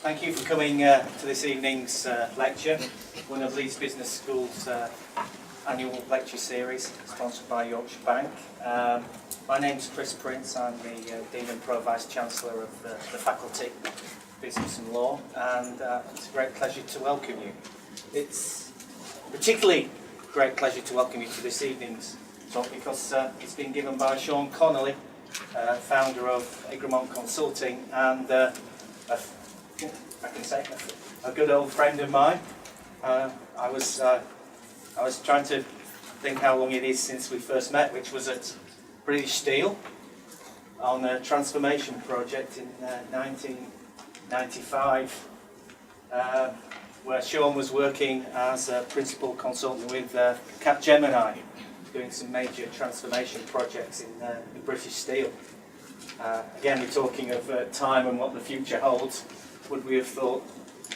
Thank you for coming to this evening's lecture, one of Leeds Business School's annual lecture series, sponsored by Yorkshire Bank. My name's Chris Prince. I'm the Dean and Pro Vice Chancellor of the Faculty of Business and Law, and it's a great pleasure to welcome you. It's a particularly great pleasure to welcome you to this evening's talk because it's been given by Sean Connolly, founder of Egremont Consulting, and I can say a good old friend of mine. I was trying to think how long it is since we first met, which was at British Steel on a transformation project in 1995, where Sean was working as a principal consultant with Capgemini, doing some major transformation projects in British Steel. Again, we're talking of time and what the future holds. Would we have thought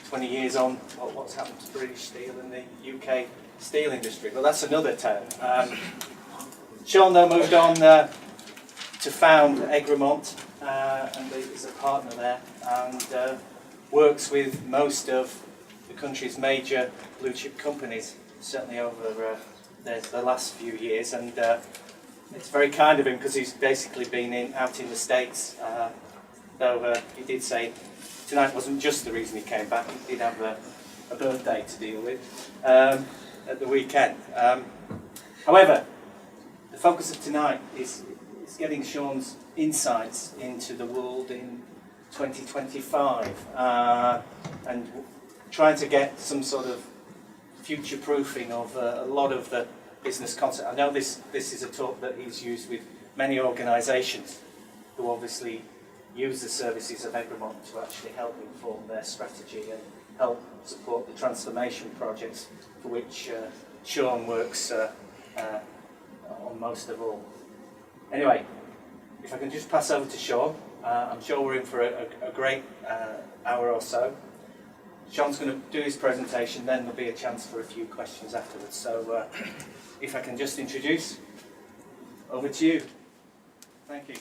20 years on what's happened to British Steel and the UK steel industry? But that's another tale. Sean though moved on to found Egremont and is a partner there, and works with most of the country's major blue chip companies, certainly over the last few years. And it's very kind of him because he's basically been out in the States, though he did say tonight wasn't just the reason he came back. He did have a birthday to deal with at the weekend. However, the focus of tonight is getting Sean's insights into the world in 2025 and trying to get some sort of future proofing of a lot of the business concept. I know this is a talk that he's used with many organisations who obviously use the services of Egremont to actually help inform their strategy and help support the transformation projects for which Sean works on most of all. Anyway, if I can just pass over to Sean, I'm sure we're in for a great hour or so. Sean's going to do his presentation, then there'll be a chance for a few questions afterwards. So if I can just introduce, over to you. Thank you.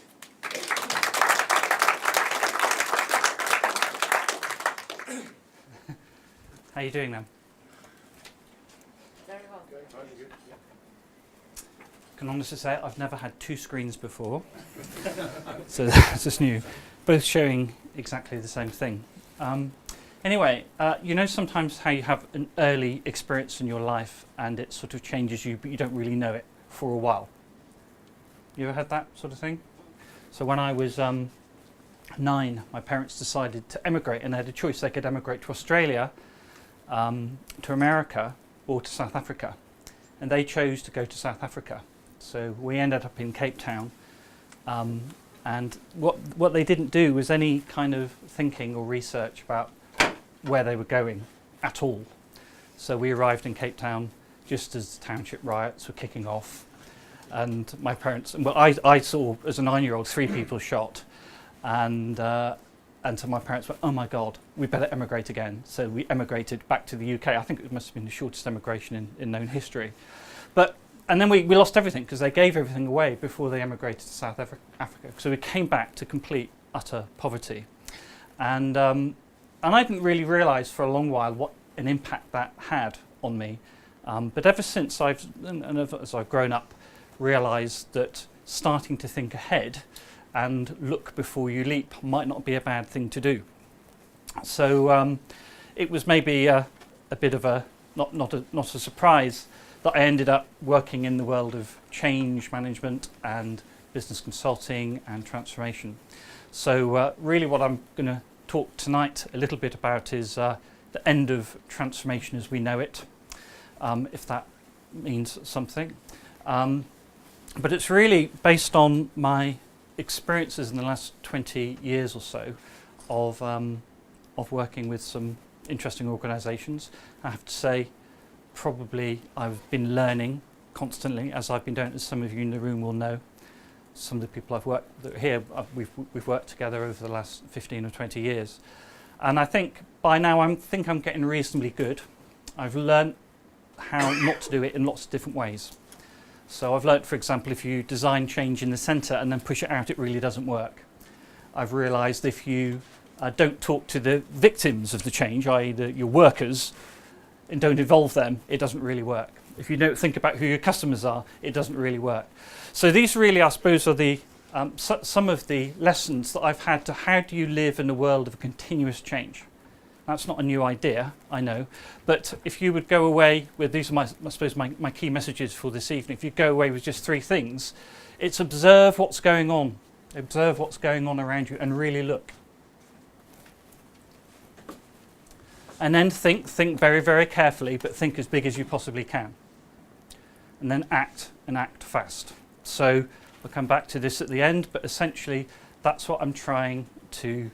How are you doing then? Very well. Can honestly say I've never had two screens before, so that's just new. Both showing exactly the same thing. Anyway, you know sometimes how you have an early experience in your life and it sort of changes you, but you don't really know it for a while. You ever had that sort of thing? So when I was 9, my parents decided to emigrate, and they had a choice. They could emigrate to Australia, to America, or to South Africa, and they chose to go to South Africa. So we ended up in Cape Town, and what they didn't do was any kind of thinking or research about where they were going at all. So we arrived in Cape Town just as the township riots were kicking off, and my parents, well, I saw as a 9-year-old 3 people shot, and so my parents went, oh my God, we better emigrate again. So we emigrated back to the UK. I think it must have been the shortest emigration in known history. And then we lost everything because they gave everything away before they emigrated to South Africa. So we came back to complete, utter poverty. And I didn't really realise for a long while what an impact that had on me. But ever since as I've grown up, realised that starting to think ahead and look before you leap might not be a bad thing to do. So it was maybe a bit of a not a surprise that I ended up working in the world of change management and business consulting and transformation. So really what I'm going to talk tonight a little bit about is the end of transformation as we know it, if that means something. But it's really based on my experiences in the last 20 years or so of working with some interesting organisations. I have to say, probably I've been learning constantly as I've been doing, as some of you in the room will know. Some of the people I've worked with here, we've worked together over the last 15 or 20 years. And I think by now I'm getting reasonably good. I've learned how not to do it in lots of different ways. So I've learnt, for example, if you design change in the centre and then push it out, it really doesn't work. I've realised if you don't talk to the victims of the change, i.e. your workers, and don't involve them, it doesn't really work. If you don't think about who your customers are, it doesn't really work. So these really, I suppose, are the some of the lessons that I've had to how do you live in a world of continuous change. That's not a new idea, I know, but if you would go away with, these are I suppose my key messages for this evening, if you go away with just 3 things, it's observe what's going on. Observe what's going on around you and really look. And then think very, very carefully, but think as big as you possibly can. And then act, and act fast. So we'll come back to this at the end, but essentially that's what I'm trying to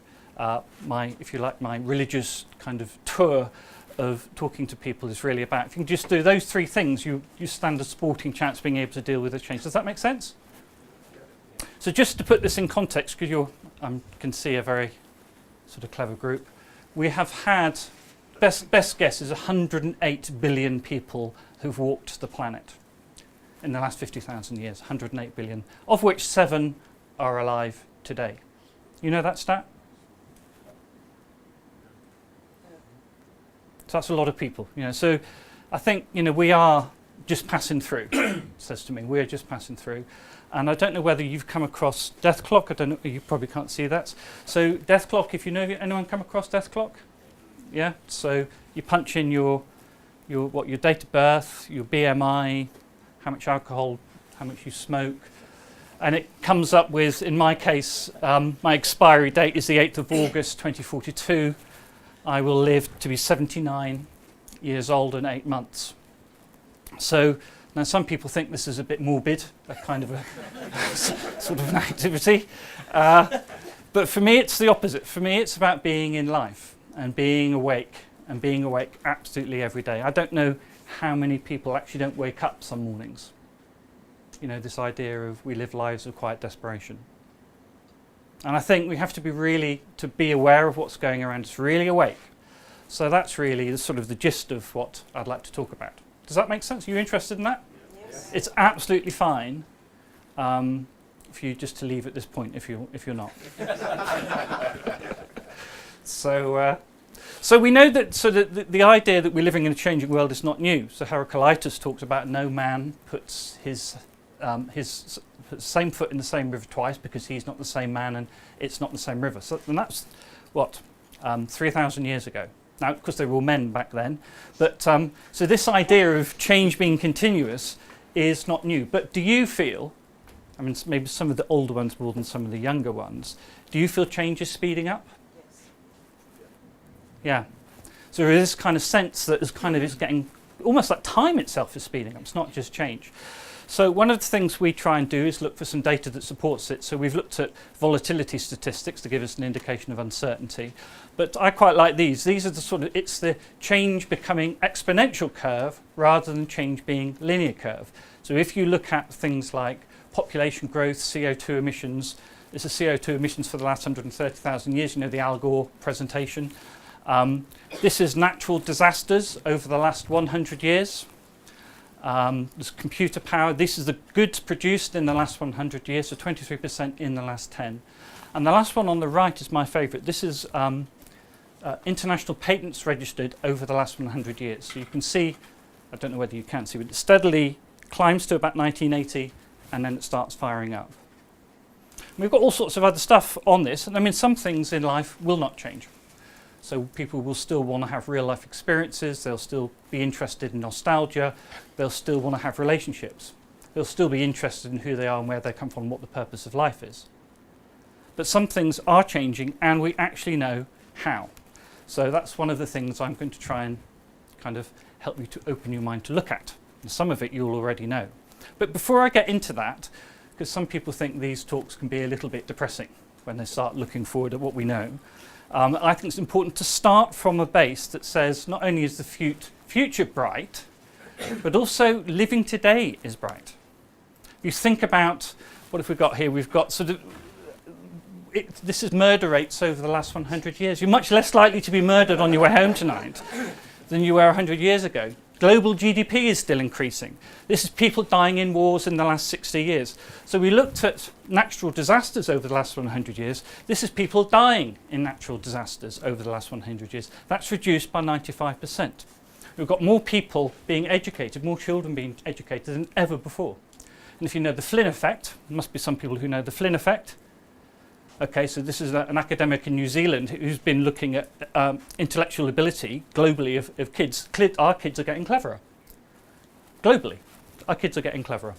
if you like, my religious kind of tour of talking to people is really about. If you can just do those 3 things, you stand a sporting chance of being able to deal with the change. Does that make sense? So just to put this in context, because you can see a very sort of clever group, we have had, best guess is 108 billion people who've walked the planet in the last 50,000 years, 108 billion, of which 7 are alive today. You know that stat? So that's a lot of people, So I think, we are just passing through, says to me. We are just passing through. And I don't know whether you've come across Death Clock. I don't know, you probably can't see that. So Death Clock, if you know, anyone come across Death Clock? Yeah, so you punch in your date of birth, your BMI, how much alcohol, how much you smoke, and it comes up with, in my case, my expiry date is the 8th of August 2042. I will live to be 79 years old and 8 months. So now some people think this is a bit morbid, a kind of a sort of an activity. But for me, it's the opposite. For me, it's about being in life and being awake absolutely every day. I don't know how many people actually don't wake up some mornings. This idea of we live lives of quiet desperation. And I think we have to be aware of what's going around us, really awake. So that's really the gist of what I'd like to talk about. Does that make sense? Are you interested in that? Yes. It's absolutely fine for you just to leave at this point if you're not. So we know that the idea that we're living in a changing world is not new. So Heraclitus talks about no man puts his same foot in the same river twice because he's not the same man and it's not the same river. So and that's 3,000 years ago. Now, of course, they were all men back then. But so this idea of change being continuous is not new. But do you feel, maybe some of the older ones more than some of the younger ones, do you feel change is speeding up? Yes. Yeah. So there is this kind of sense that it's getting almost like time itself is speeding up. It's not just change. So one of the things we try and do is look for some data that supports it. So we've looked at volatility statistics to give us an indication of uncertainty. But I quite like these. These are it's the change becoming exponential curve rather than change being linear curve. So if you look at things like population growth, CO2 emissions, this is CO2 emissions for the last 130,000 years, the Al Gore presentation. This is natural disasters over the last 100 years. There's computer power. This is the goods produced in the last 100 years, so 23% in the last 10. And the last one on the right is my favourite. This is international patents registered over the last 100 years. So you can see, I don't know whether you can see, but it steadily climbs to about 1980 and then it starts firing up. And we've got all sorts of other stuff on this, and some things in life will not change. So people will still want to have real life experiences, they'll still be interested in nostalgia, they'll still want to have relationships. They'll still be interested in who they are and where they come from and what the purpose of life is. But some things are changing and we actually know how. So that's one of the things I'm going to try and kind of help you to open your mind to look at. And some of it you'll already know. But before I get into that, because some people think these talks can be a little bit depressing when they start looking forward at what we know, I think it's important to start from a base that says not only is the future bright, but also living today is bright. You think about, what have we got here? We've got this is murder rates over the last 100 years. You're much less likely to be murdered on your way home tonight than you were 100 years ago. Global GDP is still increasing. This is people dying in wars in the last 60 years. So we looked at natural disasters over the last 100 years. This is people dying in natural disasters over the last 100 years. That's reduced by 95%. We've got more people being educated, more children being educated than ever before. And if you know the Flynn effect, there must be some people who know the Flynn effect. Okay, so this is an academic in New Zealand who's been looking at intellectual ability globally of kids. Our kids are getting cleverer. Globally, our kids are getting cleverer.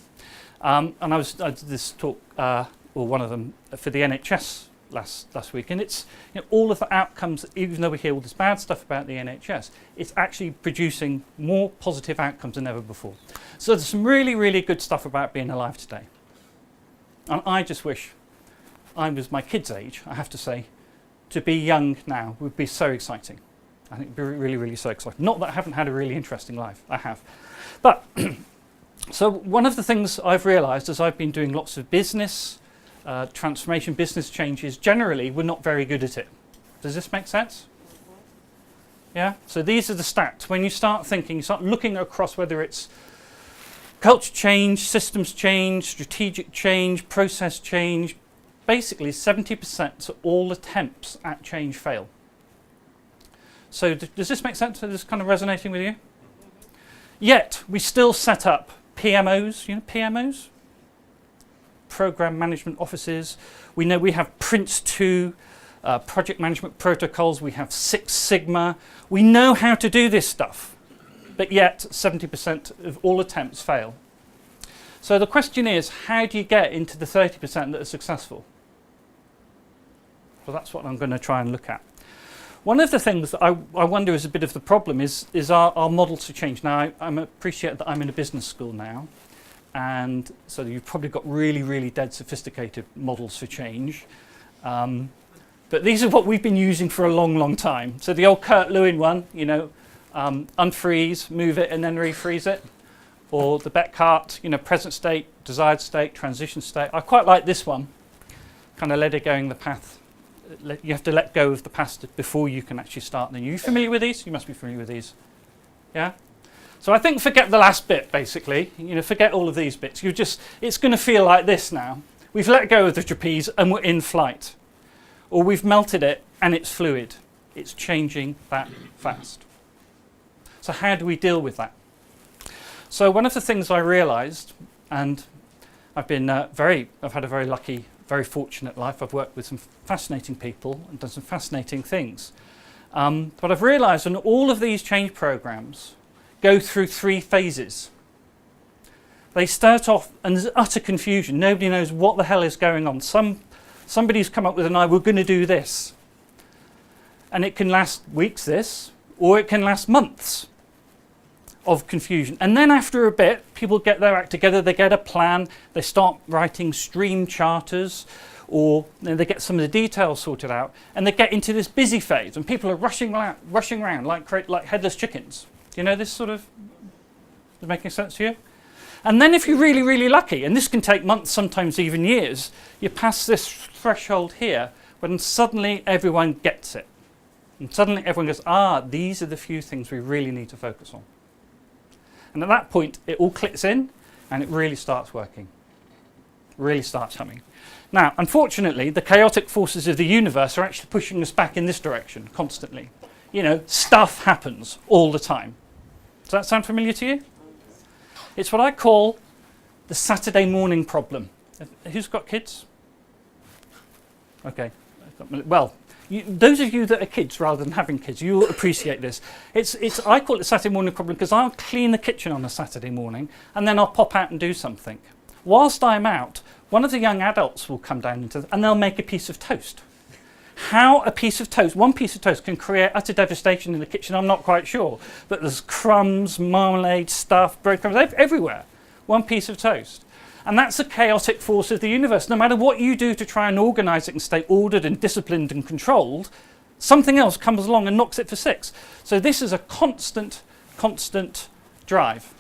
And I did this talk, or one of them, for the NHS last week, and it's all of the outcomes. Even though we hear all this bad stuff about the NHS, it's actually producing more positive outcomes than ever before. So there's some really, really good stuff about being alive today. And I just wish I was my kids' age, I have to say. To be young now would be so exciting. I think it would be really, really so exciting. Not that I haven't had a really interesting life, I have. But, so one of the things I've realised as I've been doing lots of business, transformation, business changes, generally we're not very good at it. Does this make sense? Yeah? So these are the stats. When you start thinking, you start looking across whether it's culture change, systems change, strategic change, process change, basically 70% of all attempts at change fail. So does this make sense? Is this kind of resonating with you? Yet we still set up PMOs, PMOs? Program Management Offices. We know we have Prince2, project management protocols. We have Six Sigma. We know how to do this stuff, but yet 70% of all attempts fail. So the question is, how do you get into the 30% that are successful? So that's what I'm going to try and look at. One of the things that I wonder is a bit of the problem is our models to change. Now, I appreciate that I'm in a business school now, and so you've probably got really, really dead sophisticated models for change. But these are what we've been using for a long, long time. So the old Kurt Lewin one, unfreeze, move it, and then refreeze it. Or the Beckett, present state, desired state, transition state. I quite like this one, kind of let it go in the path. You have to let go of the past before you can actually start the new. Are you familiar with these? You must be familiar with these. Yeah? So I think forget the last bit, basically. Forget all of these bits. It's going to feel like this now. We've let go of the trapeze and we're in flight. Or we've melted it and it's fluid. It's changing that fast. So how do we deal with that? So one of the things I realised, and I've had a very lucky, very fortunate life. I've worked with some fascinating people and done some fascinating things. But I've realised in all of these change programs go through 3 phases. They start off and there's utter confusion. Nobody knows what the hell is going on. Somebody's come up with an idea, we're going to do this. And it can last weeks, or it can last months of confusion. And then after a bit, people get their act together, they get a plan, they start writing stream charters, or they get some of the details sorted out, and they get into this busy phase, and people are rushing around like headless chickens. Do you know this sort of, is making sense to you? And then if you're really, really lucky, and this can take months, sometimes even years, you pass this threshold here, when suddenly everyone gets it. And suddenly everyone goes, these are the few things we really need to focus on. And at that point, it all clicks in, and it really starts working. Really starts humming. Now, unfortunately, the chaotic forces of the universe are actually pushing us back in this direction constantly. Stuff happens all the time. Does that sound familiar to you? It's what I call the Saturday morning problem. Who's got kids? Okay. Well, those of you that are kids rather than having kids, you'll appreciate this. I call it the Saturday morning problem because I'll clean the kitchen on a Saturday morning and then I'll pop out and do something. Whilst I'm out, one of the young adults will come down and they'll make a piece of toast. How one piece of toast can create utter devastation in the kitchen, I'm not quite sure. But there's crumbs, marmalade, stuff, breadcrumbs, everywhere. One piece of toast. And that's the chaotic force of the universe. No matter what you do to try and organise it and stay ordered and disciplined and controlled, something else comes along and knocks it for 6. So this is a constant drive.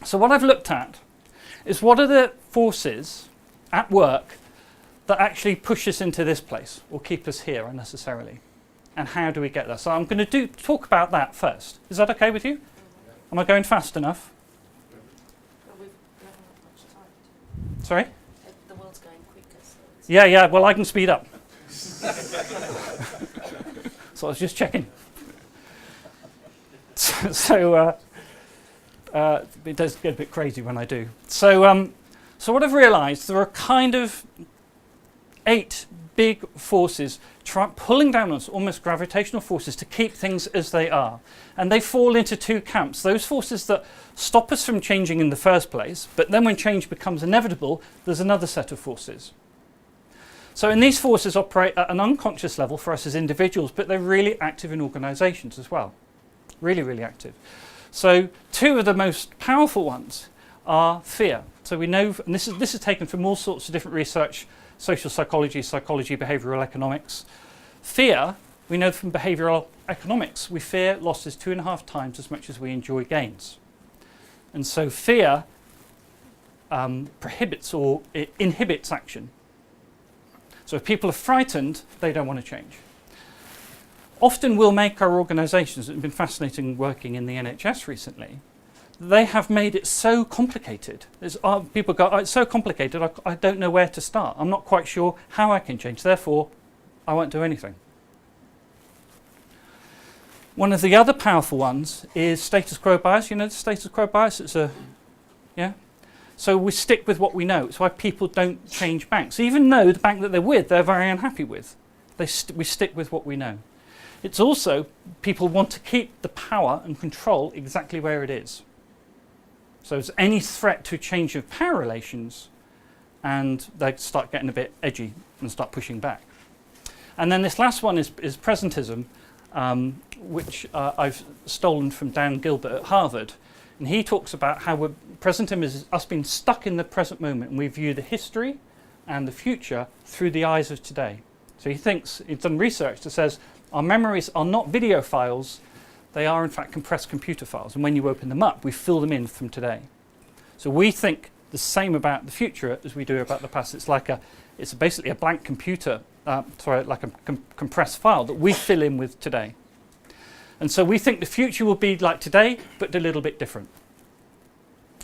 So what I've looked at is what are the forces at work that actually push us into this place or keep us here unnecessarily. And how do we get there? So I'm going to talk about that first. Is that okay with you? Am I going fast enough? Well, we haven't got much time. Sorry? The world's going quicker, so it's Yeah, well, I can speed up. So I was just checking. So it does get a bit crazy when I do. So what I've realised, there are kind of 8 big forces pulling down on us, almost gravitational forces, to keep things as they are. And they fall into 2 camps. Those forces that stop us from changing in the first place, but then when change becomes inevitable, there's another set of forces. So and these forces operate at an unconscious level for us as individuals, but they're really active in organisations as well. Really, really active. So 2 of the most powerful ones are fear. So we know, and this is taken from all sorts of different research, social psychology, behavioural economics. Fear, we know from behavioural economics, we fear losses 2.5 times as much as we enjoy gains. And so fear prohibits or it inhibits action. So if people are frightened, they don't want to change. Often we'll make our organisations, it's been fascinating working in the NHS recently, they have made it so complicated. People go, oh, it's so complicated, I don't know where to start. I'm not quite sure how I can change, therefore I won't do anything. One of the other powerful ones is status quo bias. You know the status quo bias? Yeah? So we stick with what we know. It's why people don't change banks. Even though the bank that they're with, they're very unhappy with. We stick with what we know. It's also, people want to keep the power and control exactly where it is. So there's any threat to change of power relations, and they start getting a bit edgy and start pushing back. And then this last one is presentism, which I've stolen from Dan Gilbert at Harvard. And he talks about how presentism is us being stuck in the present moment, and we view the history and the future through the eyes of today. So he thinks, he's done research that says our memories are not video files, they are in fact compressed computer files. And when you open them up, we fill them in from today. So we think the same about the future as we do about the past. It's basically a blank computer, like a compressed file that we fill in with today. And so we think the future will be like today, but a little bit different.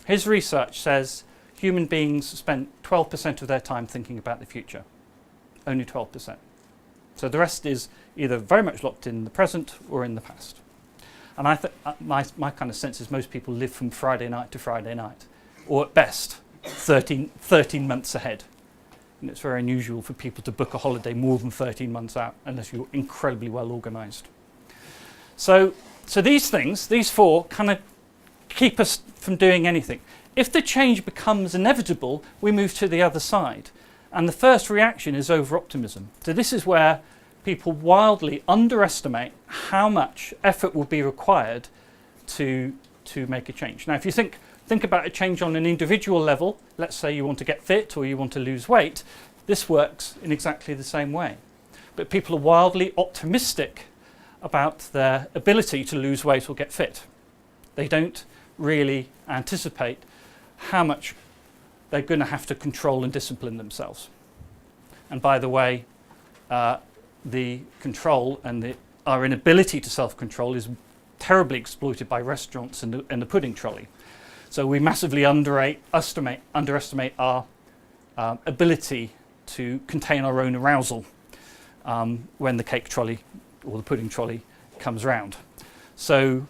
His research says human beings spend 12% of their time thinking about the future. Only 12%. So the rest is either very much locked in the present or in the past. And I think my kind of sense is most people live from Friday night to Friday night, or at best 13 months ahead. And it's very unusual for people to book a holiday more than 13 months out unless you're incredibly well organised. So these things, these 4, kind of keep us from doing anything. If the change becomes inevitable, we move to the other side. And the first reaction is over-optimism. So this is where people wildly underestimate how much effort will be required to make a change. Now, if you think about a change on an individual level, let's say you want to get fit or you want to lose weight, this works in exactly the same way. But people are wildly optimistic about their ability to lose weight or get fit. They don't really anticipate how much they're going to have to control and discipline themselves. And by the way, the control and our inability to self-control is terribly exploited by restaurants and the pudding trolley. So we massively underestimate our ability to contain our own arousal when the cake trolley or the pudding trolley comes round. So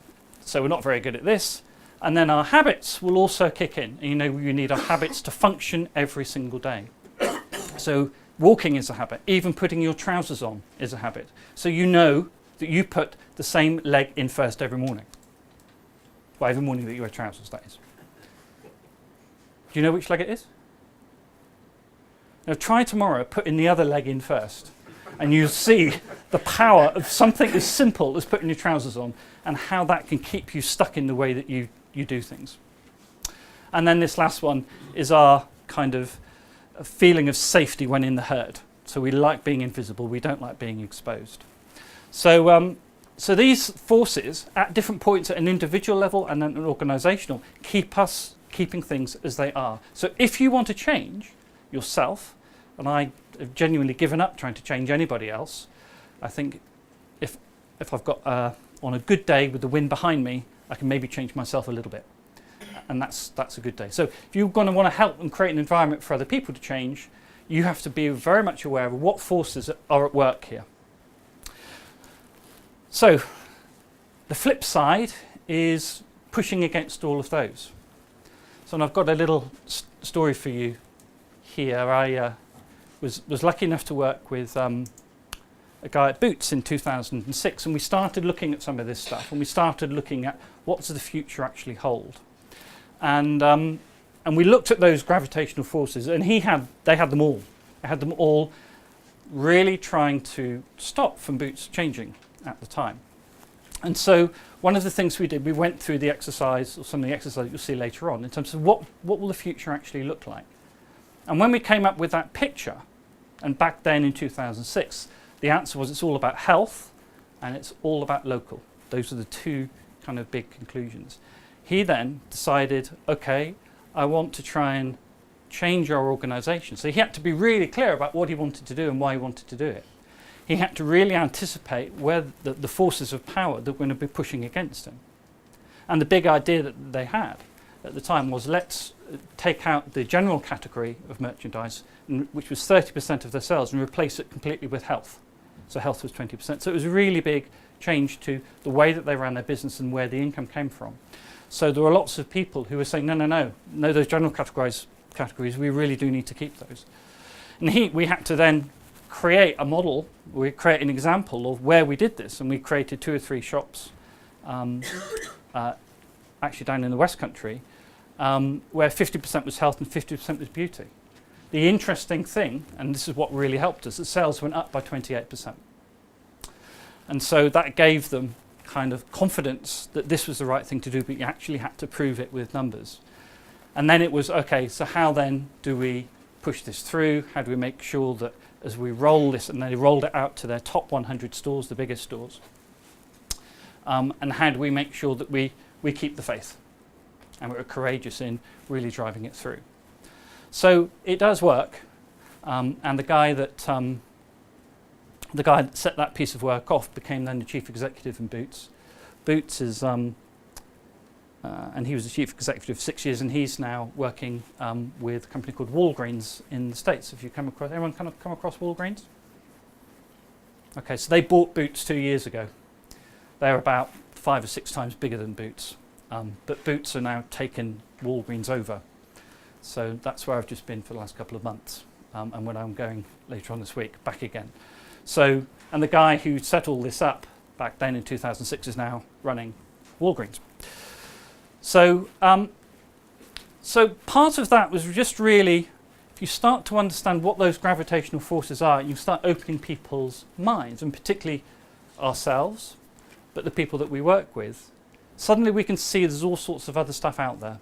we're not very good at this. And then our habits will also kick in. And you need our habits to function every single day. So walking is a habit. Even putting your trousers on is a habit. So you know that you put the same leg in first every morning. Well, every morning that you wear trousers, that is. Do you know which leg it is? Now try tomorrow putting the other leg in first, and you'll see the power of something as simple as putting your trousers on and how that can keep you stuck in the way that you do things. And then this last one is our kind of a feeling of safety when in the herd. So we like being invisible, we don't like being exposed. So these forces at different points at an individual level and at an organisational keeping things as they are. So if you want to change yourself, and I have genuinely given up trying to change anybody else, I think if I've got on a good day with the wind behind me, I can maybe change myself a little bit. And that's a good day. So if you're going to want to help and create an environment for other people to change, you have to be very much aware of what forces are at work here. So the flip side is pushing against all of those. So and I've got a little story for you here. I was lucky enough to work with a guy at Boots in 2006, and we started looking at some of this stuff, and we started looking at what does the future actually hold. And we looked at those gravitational forces, and they had them all. They had them all really trying to stop from Boots changing at the time. And so one of the things we did, we went through the exercise, or some of the exercise you'll see later on, in terms of what will the future actually look like. And when we came up with that picture, and back then in 2006, the answer was it's all about health and it's all about local. Those are the two kind of big conclusions. He then decided, okay, I want to try and change our organisation. So he had to be really clear about what he wanted to do and why he wanted to do it. He had to really anticipate where the forces of power that were going to be pushing against him. And the big idea that they had at the time was, let's take out the general category of merchandise, which was 30% of their sales, and replace it completely with health. So health was 20%. So it was a really big change to the way that they ran their business and where the income came from. So there were lots of people who were saying, no, those general categories, we really do need to keep those. And we had to then create a model, we create an example of where we did this, and we created 2 or 3 shops, actually down in the West Country, where 50% was health and 50% was beauty. The interesting thing, and this is what really helped us, the sales went up by 28%. And so that gave them kind of confidence that this was the right thing to do, but you actually had to prove it with numbers. And then it was, okay, so how then do we push this through? How do we make sure that as we roll this, and they rolled it out to their top 100 stores, the biggest stores, and how do we make sure that we keep the faith and we're courageous in really driving it through? So it does work, and the guy that set that piece of work off became then the chief executive in Boots. Boots is, and he was the chief executive for 6 years, and he's now working with a company called Walgreens in the States. Have you come across, anyone kind of come across Walgreens? Okay, so they bought Boots 2 years ago. They're about 5 or 6 times bigger than Boots, but Boots are now taking Walgreens over. So that's where I've just been for the last couple of months, and when I'm going later on this week, back again. So, and the guy who set all this up back then in 2006 is now running Walgreens. So, so part of that was just really, if you start to understand what those gravitational forces are, you start opening people's minds, and particularly ourselves, but the people that we work with, suddenly we can see there's all sorts of other stuff out there.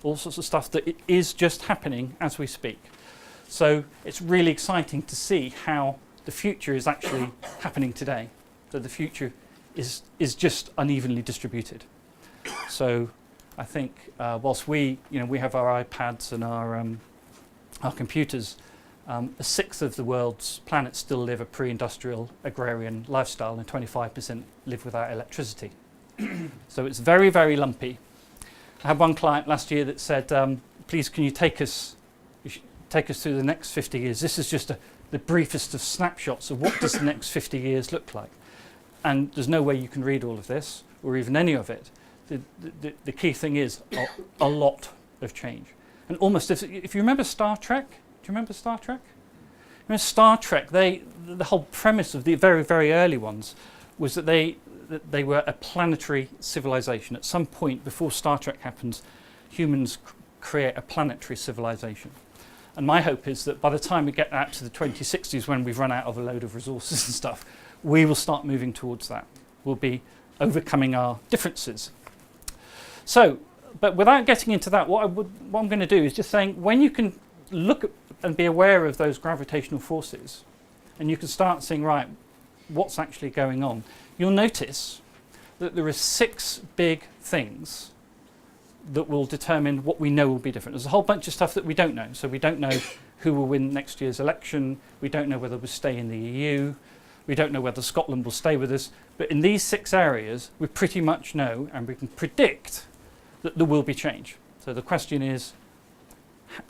All sorts of stuff that is just happening as we speak. So it's really exciting to see how the future is actually happening today. That the future is just unevenly distributed. So I think whilst we have our iPads and our computers, 1/6 of the world's planets still live a pre-industrial agrarian lifestyle, and 25% live without electricity. So it's very, very lumpy. I had one client last year that said, please can you take us through the next 50 years. This is just the briefest of snapshots of what does the next 50 years look like. And there's no way you can read all of this, or even any of it. The key thing is a lot of change. And almost, if you remember Star Trek, do you remember Star Trek? Remember Star Trek, the whole premise of the very, very early ones was that they were a planetary civilization. At some point before Star Trek happens, humans create a planetary civilization. And my hope is that by the time we get out to the 2060s, when we've run out of a load of resources and stuff, we will start moving towards that. We'll be overcoming our differences. So, but without getting into that, what I'm going to do is just saying, when you can look at and be aware of those gravitational forces, and you can start seeing, right, what's actually going on, you'll notice that there are 6 big things that will determine what we know will be different. There's a whole bunch of stuff that we don't know. So we don't know who will win next year's election. We don't know whether we'll stay in the EU. We don't know whether Scotland will stay with us. But in these 6 areas, we pretty much know and we can predict that there will be change. So the question is,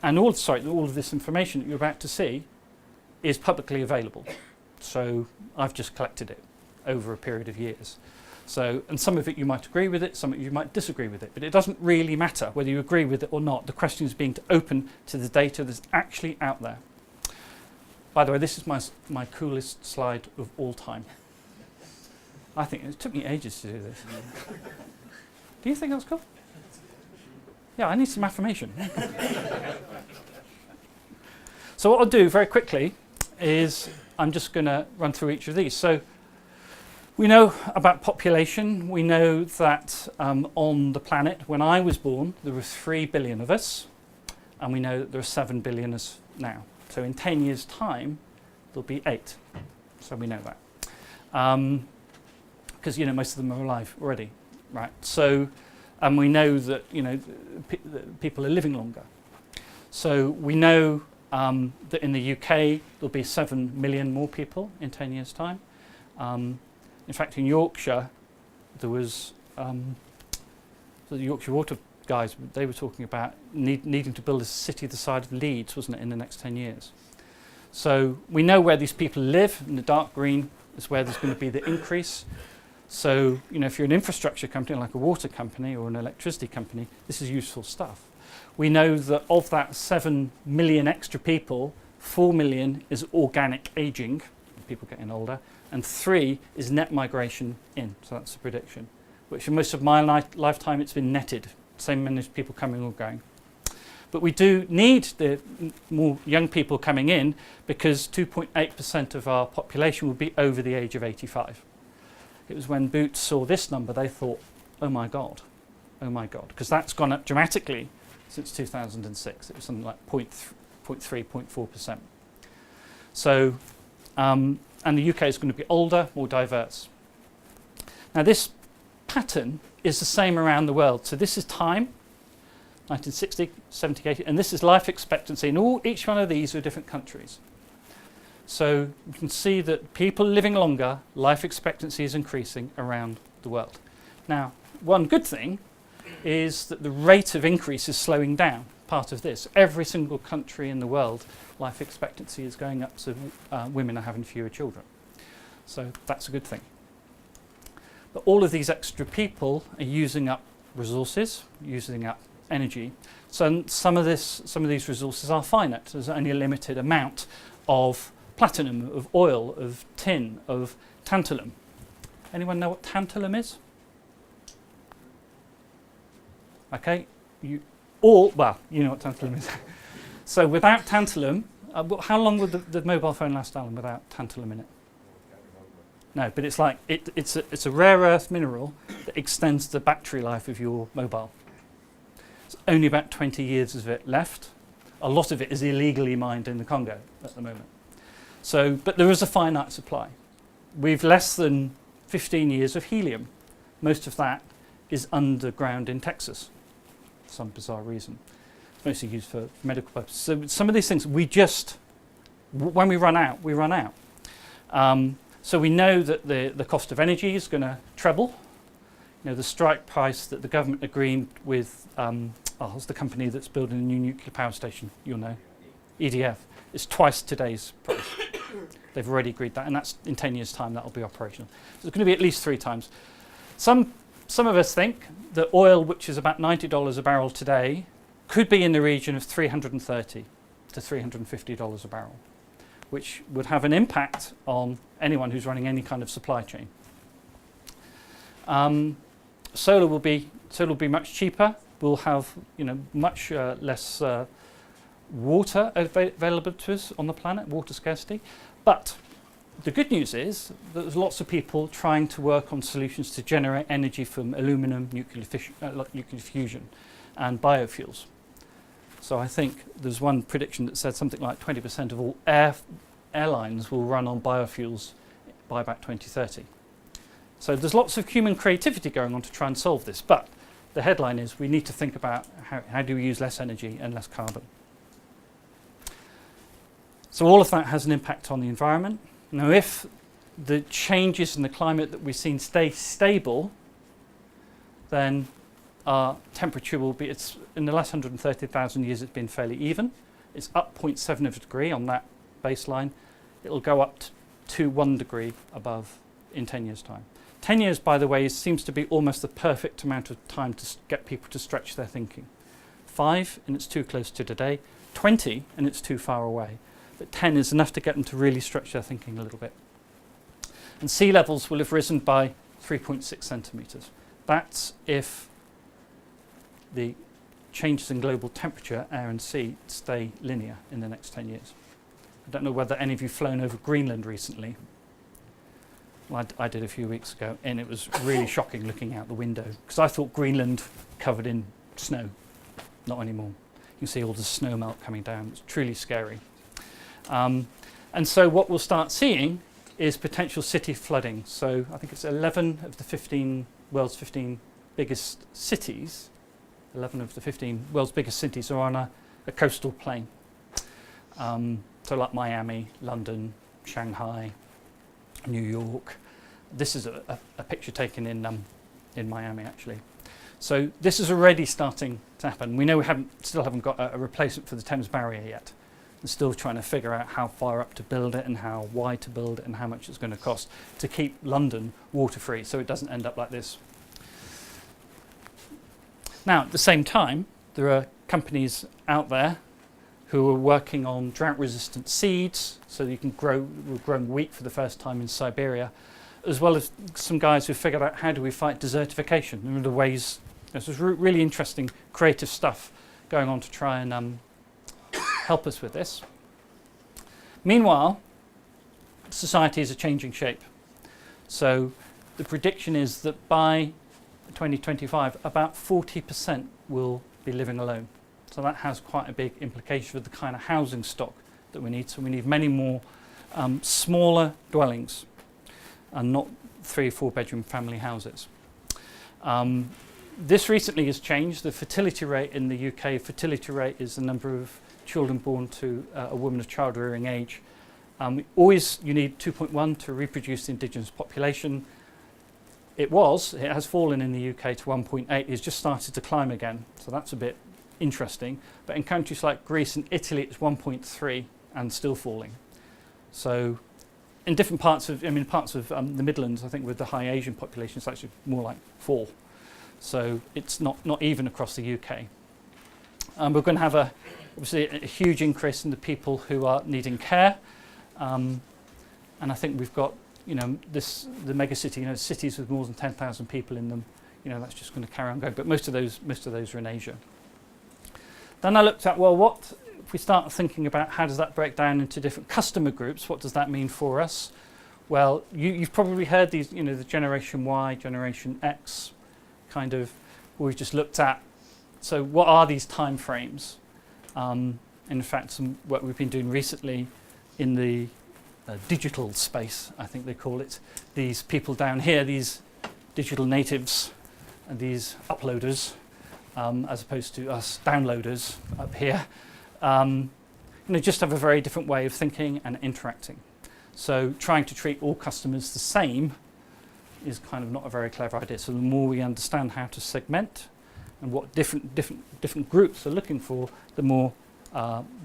and all of this information that you're about to see is publicly available. So I've just collected it over a period of years. So, and some of it you might agree with it, some of it you might disagree with it, but it doesn't really matter whether you agree with it or not. The question is being to open to the data that's actually out there. By the way, this is my coolest slide of all time. I think it took me ages to do this. Do you think that's cool? Yeah, I need some affirmation. So what I'll do very quickly is I'm just going to run through each of these. So we know about population. We know that on the planet, when I was born, there were 3 billion of us, and we know that there are 7 billion of us now. So in 10 years' time, there'll be 8. So we know that. Because, most of them are alive already, right? So, and we know that, that people are living longer. So we know that in the UK, there'll be 7 million more people in 10 years' time. In fact, in Yorkshire, there was the Yorkshire Water guys, they were talking about needing to build a city the size of Leeds, wasn't it, in the next 10 years. So we know where these people live, and the dark green is where there's going to be the increase. So, if you're an infrastructure company like a water company or an electricity company, this is useful stuff. We know that of that 7 million extra people, 4 million is organic aging, people getting older, and 3 is net migration in. So that's the prediction, which in most of my lifetime it's been netted, same amount of people coming or going. But we do need the more young people coming in because 2.8% of our population will be over the age of 85. It was when Boots saw this number, they thought, oh my God, because that's gone up dramatically since 2006. It was something like 0.3, 0.4%. So, and the UK is going to be older, more diverse. Now this pattern is the same around the world. So this is time, 1960, 70, 80, and this is life expectancy. And each one of these are different countries. So you can see that people living longer, life expectancy is increasing around the world. Now, one good thing is that the rate of increase is slowing down. Part of this, every single country in the world, life expectancy is going up, so women are having fewer children. So that's a good thing. But all of these extra people are using up resources, using up energy. So some of these resources are finite. There's only a limited amount of platinum, of oil, of tin, of tantalum. Anyone know what tantalum is? Okay, you know what tantalum is. So without tantalum, how long would the mobile phone last, Alan, without tantalum in it? No, but it's like it's a rare earth mineral that extends the battery life of your mobile. It's only about 20 years of it left. A lot of it is illegally mined in the Congo at the moment. So, but there is a finite supply. We've less than 15 years of helium. Most of that is underground in Texas, for some bizarre reason. It's mostly used for medical purposes. So some of these things, when we run out, we run out. So we know that the cost of energy is going to treble. The strike price that the government agreed with, it's the company that's building a new nuclear power station, you'll know, EDF, is twice today's price. They've already agreed that, and that's in 10 years' time that will be operational. So it's going to be at least 3 times. Some of us think that oil, which is about $90 a barrel today, could be in the region of $330 to $350 a barrel, which would have an impact on anyone who's running any kind of supply chain. Solar will be much cheaper. We'll have much less water available to us on the planet, water scarcity. But the good news is that there's lots of people trying to work on solutions to generate energy from aluminum, nuclear fusion, and biofuels. So I think there's one prediction that said something like 20% of all airlines will run on biofuels by about 2030. So there's lots of human creativity going on to try and solve this. But the headline is we need to think about how do we use less energy and less carbon. So all of that has an impact on the environment. Now, if the changes in the climate that we've seen stay stable, then our temperature will be, it's in the last 130,000 years it's been fairly even. It's up 0.7 of a degree on that baseline. It'll go up to 1 degree above in 10 years' time. 10 years, by the way, seems to be almost the perfect amount of time to get people to stretch their thinking. 5, and it's too close to today. 20, and it's too far away. But 10 is enough to get them to really stretch their thinking a little bit. And sea levels will have risen by 3.6 centimetres. That's if the changes in global temperature, air and sea, stay linear in the next 10 years. I don't know whether any of you have flown over Greenland recently. Well, I did a few weeks ago, and it was really shocking looking out the window, because I thought Greenland covered in snow. Not anymore. You can see all the snow melt coming down. It's truly scary. And so what we'll start seeing is potential city flooding. So I think it's 11 of the world's 15 biggest cities, 11 of the 15 world's biggest cities are on a coastal plain. So like Miami, London, Shanghai, New York. This is a picture taken in Miami, actually. So this is already starting to happen. We know we still haven't got a replacement for the Thames Barrier yet. We're still trying to figure out how far up to build it and how wide to build it and how much it's going to cost to keep London water-free so it doesn't end up like this. Now, at the same time, there are companies out there who are working on drought-resistant seeds, so you can we're growing wheat for the first time in Siberia, as well as some guys who figured out how do we fight desertification. There are the ways, there's really interesting creative stuff going on to try and help us with this. Meanwhile, societies are changing shape. So the prediction is that by 2025, about 40% will be living alone. So that has quite a big implication for the kind of housing stock that we need. So we need many more smaller dwellings and not 3 or 4 bedroom family houses. This recently has changed. The fertility rate in the UK, fertility rate is the number of children born to a woman of child rearing age. You need 2.1 to reproduce the indigenous population. It has fallen in the UK to 1.8. It's just started to climb again. So that's a bit interesting. But in countries like Greece and Italy, it's 1.3 and still falling. So in different parts of, the Midlands, I think with the high Asian population, it's actually more like 4. So it's not even across the UK. We're going to have obviously a huge increase in the people who are needing care. And I think we've got, the mega city, cities with more than 10,000 people in them, that's just going to carry on going. But most of those are in Asia. Then I looked at, what if we start thinking about how does that break down into different customer groups? What does that mean for us? Well, you've probably heard these, the Generation Y, Generation X kind of, we've just looked at. So what are these time frames? In fact, some work we've been doing recently in the digital space, I think they call it. These people down here, these digital natives, and these uploaders, as opposed to us downloaders up here, just have a very different way of thinking and interacting. So trying to treat all customers the same is kind of not a very clever idea. So the more we understand how to segment and what different groups are looking for, the more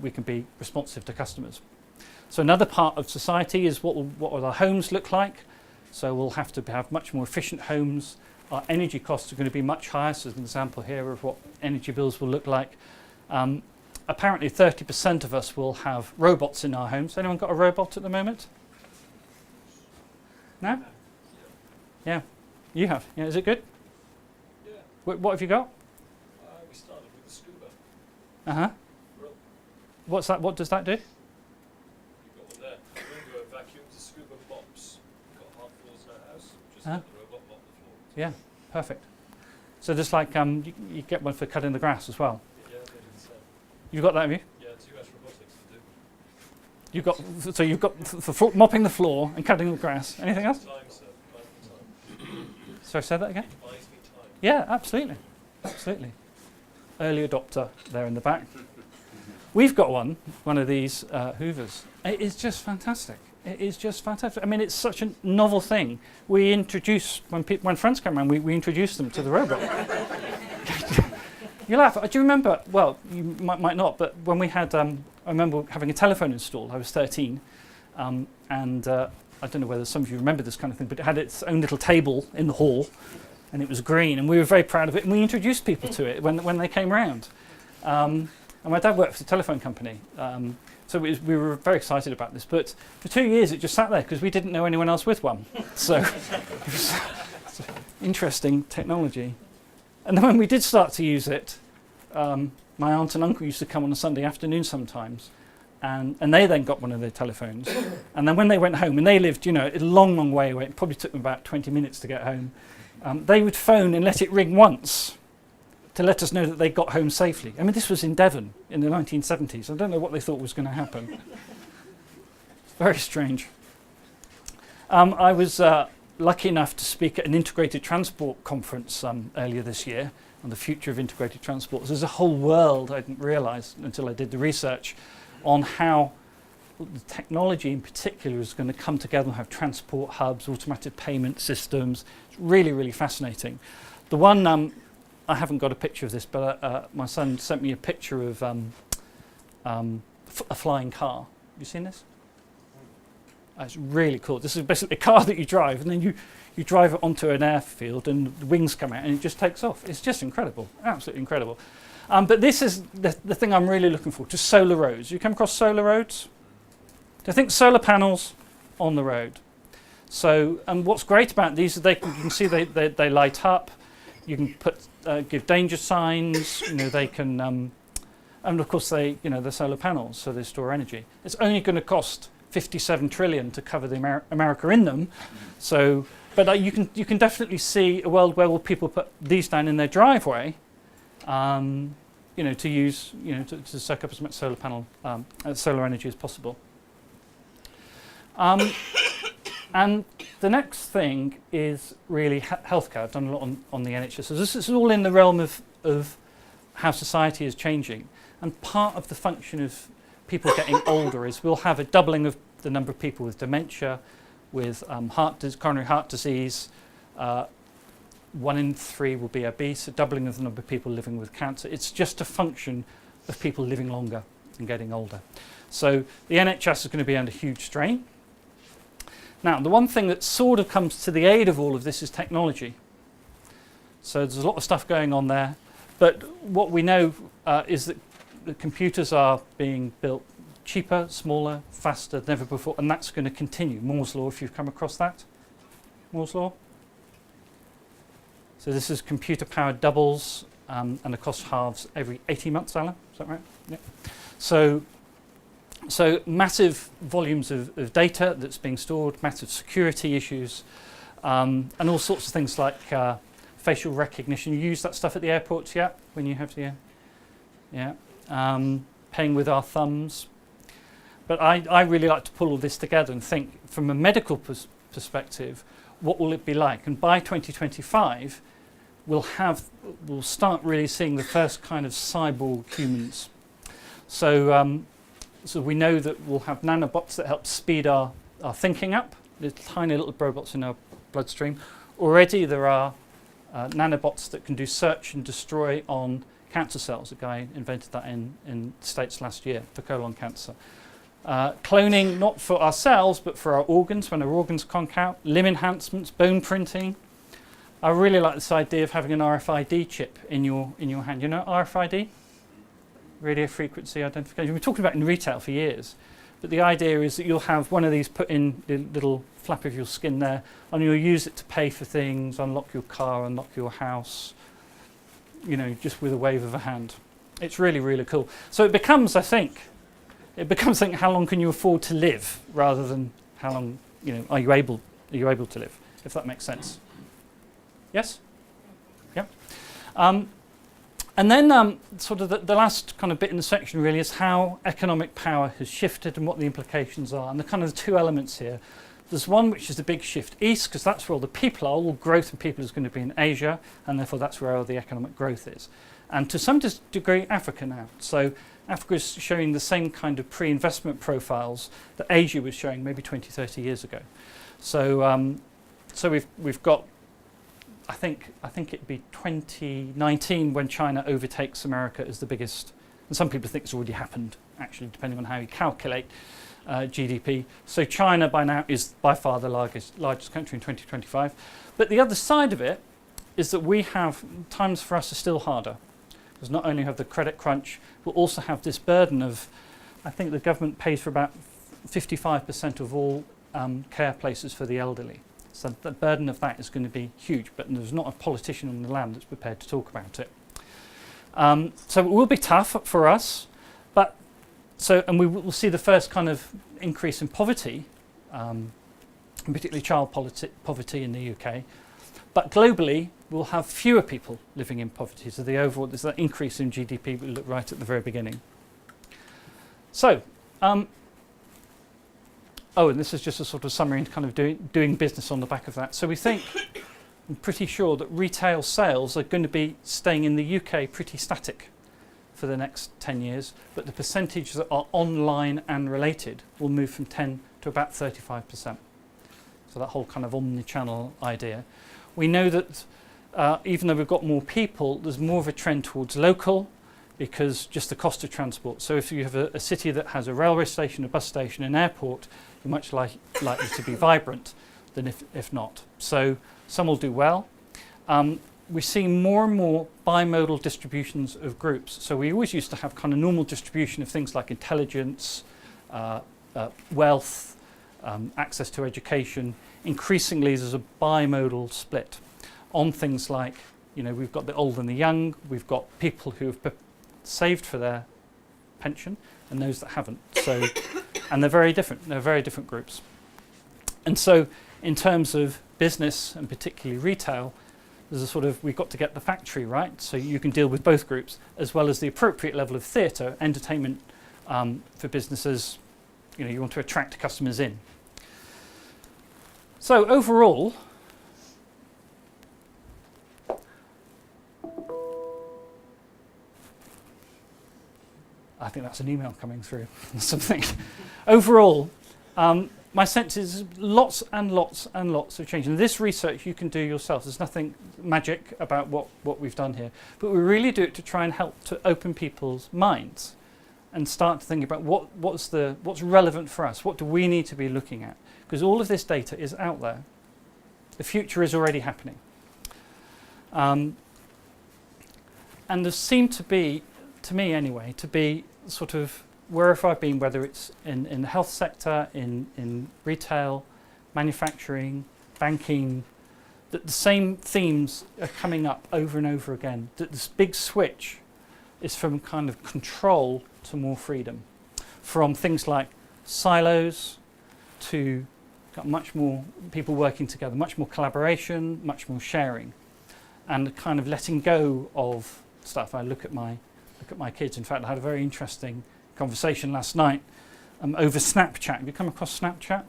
we can be responsive to customers. So another part of society is what will our homes look like. So we'll have to have much more efficient homes. Our energy costs are going to be much higher. So there's an example here of what energy bills will look like. Apparently 30% of us will have robots in our homes. Anyone got a robot at the moment? No? Yeah. You have? Yeah. Is it good? Yeah. What have you got? We started with the scuba. Uh-huh. Grill. What's that? What does that do? You've got one there. Window vacuums, the scuba mops. We've got half floors in our house. Just let the robot mop the floor. Yeah. Perfect. So just like you get one for cutting the grass as well. Yeah, they do the same. You've got that, have you? Yeah, it's US robotics to do. You've got for mopping the floor and cutting the grass. Anything else? Time, sir. Buys me time. Sorry, say that again? Buys me time. Yeah, absolutely. Absolutely. Early adopter there in the back. We've got one of these Hoovers. It is just fantastic. It is just fantastic. I mean, it's such a novel thing. We introduce, when friends come around, we introduce them to the robot. You laugh. Do you remember, well, you might not, but when we had, I remember having a telephone installed. I was 13, and I don't know whether some of you remember this kind of thing, but it had its own little table in the hall, and it was green, and we were very proud of it, and we introduced people to it when they came round. And my dad worked for the telephone company, so we were very excited about this. But for 2 years, it just sat there because we didn't know anyone else with one. So it was interesting technology. And then when we did start to use it, my aunt and uncle used to come on a Sunday afternoon sometimes, and they then got one of their telephones. And then when they went home, and they lived, a long, long way away, it probably took them about 20 minutes to get home, they would phone and let it ring once to let us know that they got home safely. I mean, this was in Devon in the 1970s. I don't know what they thought was going to happen. Very strange. I was lucky enough to speak at an integrated transport conference earlier this year on the future of integrated transport. There's a whole world I didn't realise until I did the research on how the technology in particular is going to come together and have transport hubs, automated payment systems. It's really, really fascinating. The one, I haven't got a picture of this, but my son sent me a picture of a flying car. Have you seen this? It's really cool. This is basically a car that you drive, and then you drive it onto an airfield, and the wings come out, and it just takes off. It's just incredible, absolutely incredible. But this is the thing I'm really looking for, to solar roads. You come across solar roads? So think solar panels on the road. So, and what's great about these is you can see they light up. You can give danger signs. They can, and of course they're solar panels, so they store energy. It's only going to cost 57 trillion to cover the America in them. So, but you can definitely see a world where people put these down in their driveway, to use, to soak up as much solar panel, solar energy as possible. And the next thing is really healthcare. I've done a lot on the NHS. So this is all in the realm of how society is changing. And part of the function of people getting older is we'll have a doubling of the number of people with dementia, with coronary heart disease. 1 in 3 will be obese, a doubling of the number of people living with cancer. It's just a function of people living longer and getting older. So the NHS is going to be under huge strain. Now, the one thing that sort of comes to the aid of all of this is technology. So there's a lot of stuff going on there. But what we know is that the computers are being built cheaper, smaller, faster than ever before, and that's going to continue. Moore's law, if you've come across that. Moore's law. So this is computer power doubles and the cost halves every 18 months, Alan, is that right? Yeah. So massive volumes of data that's being stored, massive security issues, and all sorts of things like facial recognition. You use that stuff at the airports, yeah, when you have to, paying with our thumbs. But I really like to pull all this together and think from a medical perspective, what will it be like? And by 2025, we'll start really seeing the first kind of cyborg humans. So we know that we'll have nanobots that help speed our thinking up, the tiny little robots in our bloodstream. Already there are nanobots that can do search and destroy on cancer cells. A guy invented that in the States last year for colon cancer. Cloning, not for ourselves, but for our organs, when our organs conk out. Limb enhancements, bone printing. I really like this idea of having an RFID chip in your hand. You know RFID? Radio frequency identification. We've been talking about it in retail for years. But the idea is that you'll have one of these put in the little flap of your skin there, and you'll use it to pay for things, unlock your car, unlock your house, just with a wave of a hand. It's really, really cool. So it becomes, I think, how long can you afford to live rather than how long, are you able to live, if that makes sense. Yes? Yep. And then sort of the last kind of bit in the section really is how economic power has shifted and what the implications are. And the kind of the two elements here. There's one which is the big shift east, because that's where all the people are. All growth in people is going to be in Asia, and therefore that's where all the economic growth is. And to some degree, Africa now. So Africa is showing the same kind of pre-investment profiles that Asia was showing maybe 20, 30 years ago. So, so we've got, I think it'd be 2019 when China overtakes America as the biggest, and some people think it's already happened, actually, depending on how you calculate GDP. So China by now is by far the largest country in 2025. But the other side of it is that we have, times for us are still harder. Because not only have the credit crunch, we'll also have this burden of, I think the government pays for about 55% of all care places for the elderly. So the burden of that is going to be huge, but there's not a politician on the land that's prepared to talk about it. So it will be tough for us, but and we will see the first kind of increase in poverty, and particularly child poverty in the UK. But globally, we'll have fewer people living in poverty. So the overall, there's that increase in GDP we looked right at the very beginning. So, oh, and this is just a sort of summary and kind of doing business on the back of that. So we think, I'm pretty sure that retail sales are going to be staying in the UK pretty static for the next 10 years, but the percentage that are online and related will move from 10 to about 35%. So that whole kind of omni-channel idea. We know that even though we've got more people, there's more of a trend towards local because just the cost of transport. So if you have a city that has a railway station, a bus station, an airport, you're much likely to be vibrant than if not. So some will do well. We see more and more bimodal distributions of groups. So we always used to have kind of normal distribution of things like intelligence, wealth, access to education. Increasingly, there's a bimodal split on things like, you know, we've got the old and the young, we've got people who have saved for their pension and those that haven't. So, and they're very different. They're very different groups. And so, in terms of business and particularly retail, there's a sort of, we've got to get the factory right, so you can deal with both groups, as well as the appropriate level of theatre, entertainment for businesses. You know, you want to attract customers in. So overall, I think that's an email coming through, something. Overall, my sense is lots and lots and lots of change. And this research you can do yourself. There's nothing magic about what we've done here. But we really do it to try and help to open people's minds and start to think about what's relevant for us. What do we need to be looking at? Because all of this data is out there. The future is already happening. And there seemed to be, to me anyway, to be sort of wherever I've been, whether it's in the health sector, in retail, manufacturing, banking, that the same themes are coming up over and over again. That this big switch is from kind of control to more freedom. From things like silos to got much more people working together, much more collaboration, much more sharing, and kind of letting go of stuff. I look at my kids. In fact, I had a very interesting conversation last night over Snapchat. Have you come across Snapchat?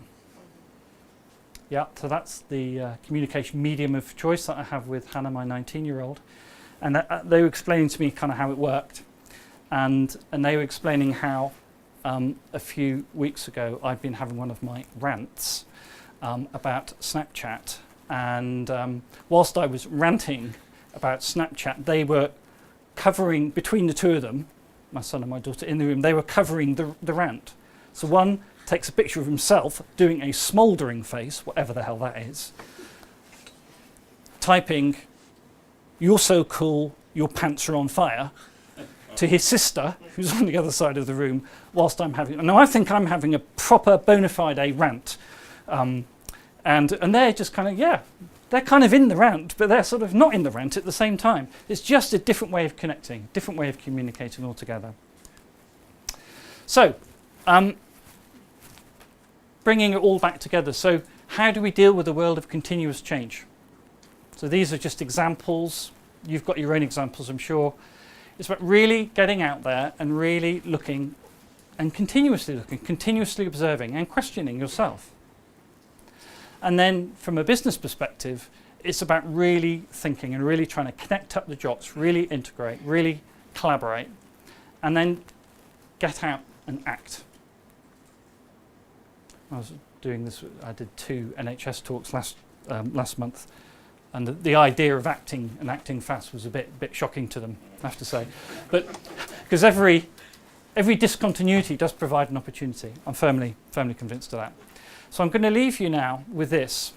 Yeah, so that's the communication medium of choice that I have with Hannah, my 19-year-old, and they were explaining to me kind of how it worked, and they were explaining how a few weeks ago I'd been having one of my rants about Snapchat, and whilst I was ranting about Snapchat, they were covering, between the two of them, my son and my daughter in the room, they were covering the rant. So one takes a picture of himself doing a smouldering face, whatever the hell that is, typing, "You're so cool, your pants are on fire," to his sister, who's on the other side of the room, whilst I'm having... Now, I think I'm having a proper bona fide rant. And they're just kind of, yeah, they're kind of in the rant, but they're sort of not in the rant at the same time. It's just a different way of connecting, different way of communicating altogether. So, bringing it all back together. So, how do we deal with a world of continuous change? So these are just examples. You've got your own examples, I'm sure. It's about really getting out there and really looking and continuously looking, continuously observing and questioning yourself. And then from a business perspective, it's about really thinking and really trying to connect up the dots, really integrate, really collaborate. And then get out and act. I was doing this, I did 2 NHS talks last month, and the idea of acting and acting fast was a bit shocking to them, I have to say. But because every discontinuity does provide an opportunity. I'm firmly convinced of that. So I'm going to leave you now with this.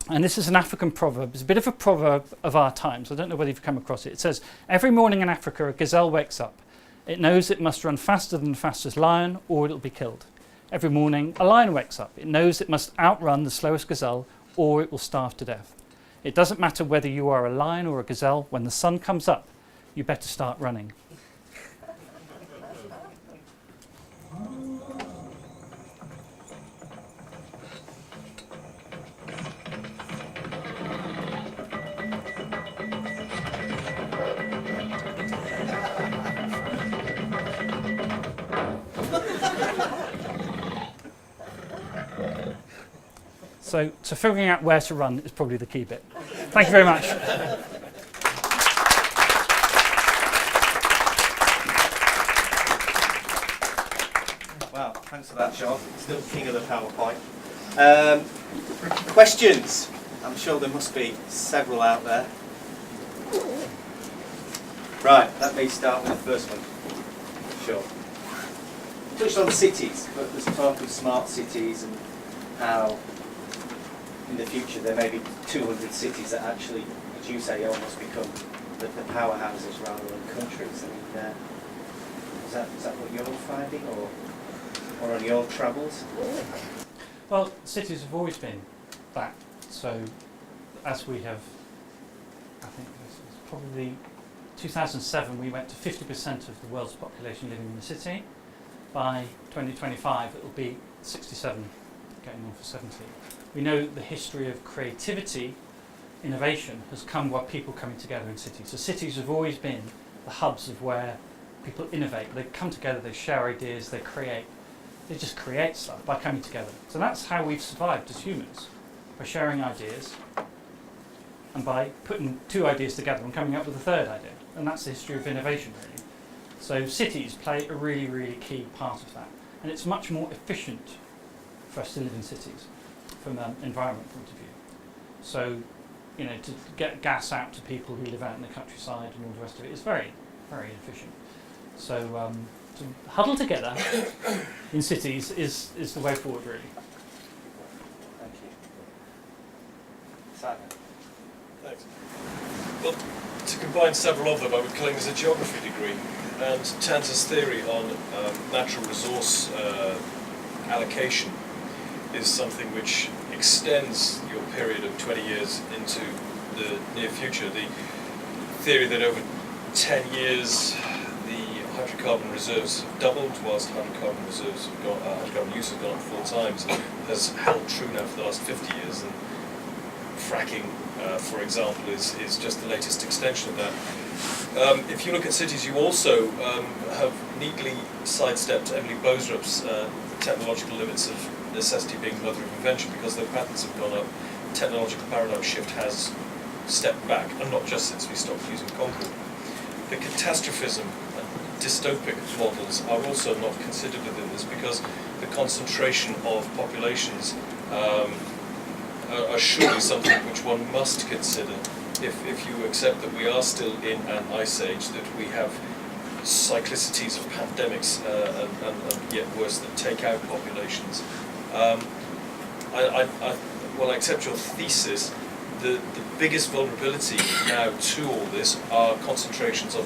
And this is an African proverb. It's a bit of a proverb of our times. I don't know whether you've come across it. It says, every morning in Africa, a gazelle wakes up. It knows it must run faster than the fastest lion or it'll be killed. Every morning, a lion wakes up. It knows it must outrun the slowest gazelle or it will starve to death. It doesn't matter whether you are a lion or a gazelle. When the sun comes up, you better start running. So figuring out where to run is probably the key bit. Thank you very much. Wow, thanks for that, Sean. Still king of the PowerPoint. Questions? I'm sure there must be several out there. Right, let me start with the first one. Sure. Touched on cities, but there's talk of smart cities and how in the future there may be 200 cities that actually, as you say, almost become the powerhouses rather than countries. I mean, is that what you're finding, or on your travels? Well, cities have always been that. So as we have, I think this is probably 2007, we went to 50% of the world's population living in the city. By 2025, it will be 67, getting on for 70. We know the history of creativity, innovation, has come by people coming together in cities. So cities have always been the hubs of where people innovate. They come together, they share ideas, they just create stuff by coming together. So that's how we've survived as humans, by sharing ideas and by putting 2 ideas together and coming up with a 3rd idea. And that's the history of innovation, really. So cities play a really, really key part of that. And it's much more efficient for us to live in cities from an environment point of view. So, you know, to get gas out to people who live out in the countryside and all the rest of it is very, very efficient. So to huddle together in cities is the way forward, really. Thank you. Simon? Thanks. Well, to combine several of them, I would claim there's a geography degree, and Tanz's theory on natural resource allocation is something which extends your period of 20 years into the near future. The theory that over 10 years the hydrocarbon reserves have doubled whilst hydrocarbon reserves have gone, hydrocarbon use has gone up 4 times, has held true now for the last 50 years. And fracking, for example, is just the latest extension of that. If you look at cities, you also have neatly sidestepped Emily Bostrup's technological limits of necessity being the mother of invention, because their patents have gone up. Technological paradigm shift has stepped back, and not just since we stopped using concrete. The catastrophism and dystopic models are also not considered within this, because the concentration of populations are surely something which one must consider if you accept that we are still in an ice age, that we have cyclicities of pandemics and yet worse, that take out populations. Well, I accept your thesis. The biggest vulnerability now to all this are concentrations of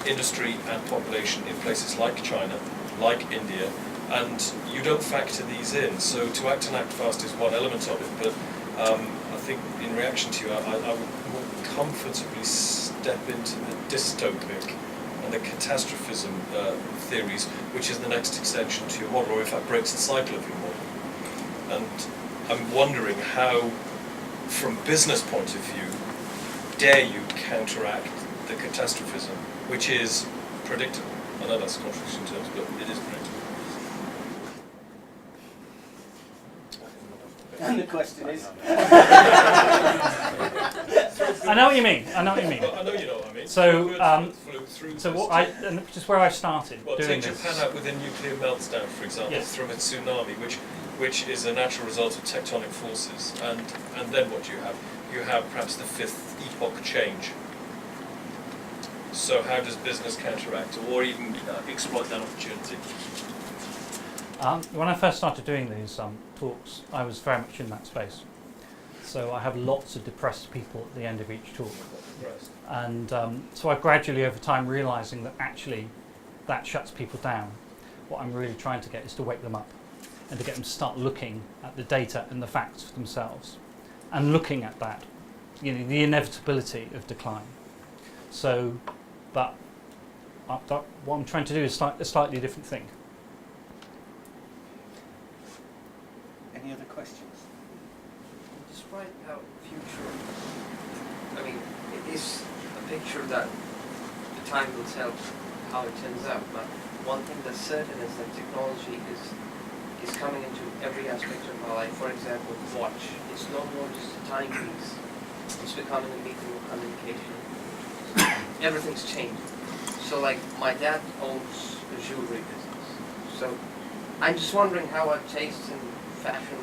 industry and population in places like China, like India, and you don't factor these in. So to act and act fast is one element of it, but I think in reaction to you, I would more comfortably step into the dystopic and the catastrophism theories, which is the next extension to your model, or in fact breaks the cycle of your model. And I'm wondering how, from a business point of view, dare you counteract the catastrophism, which is predictable. I know that's a contradiction in terms, but it is predictable. And the question is? I know what you mean. I know what you mean. Well, I know you know what I mean. flew through So this. and which is where I started Well, doing take this. Japan out with a nuclear meltdown, for example, Yes. from a tsunami, which is a natural result of tectonic forces, and then what do you have? You have perhaps the fifth epoch change. So how does business counteract or even exploit that opportunity? When I first started doing these talks, I was very much in that space. So I have lots of depressed people at the end of each talk. Right. And so I gradually, over time, realising that actually that shuts people down. What I'm really trying to get is to wake them up and to get them to start looking at the data and the facts for themselves and looking at that, the inevitability of decline. So, but what I'm trying to do is a slightly different thing. Any other questions? Despite how future, I mean, it is a picture that the time will tell how it turns out, but one thing that's certain is that technology is coming into every aspect of our life. For example, watch. It's no more just a timepiece. It's becoming a medium of communication. Everything's changed. So like, my dad owns a jewelry business. So I'm just wondering how our tastes in fashion,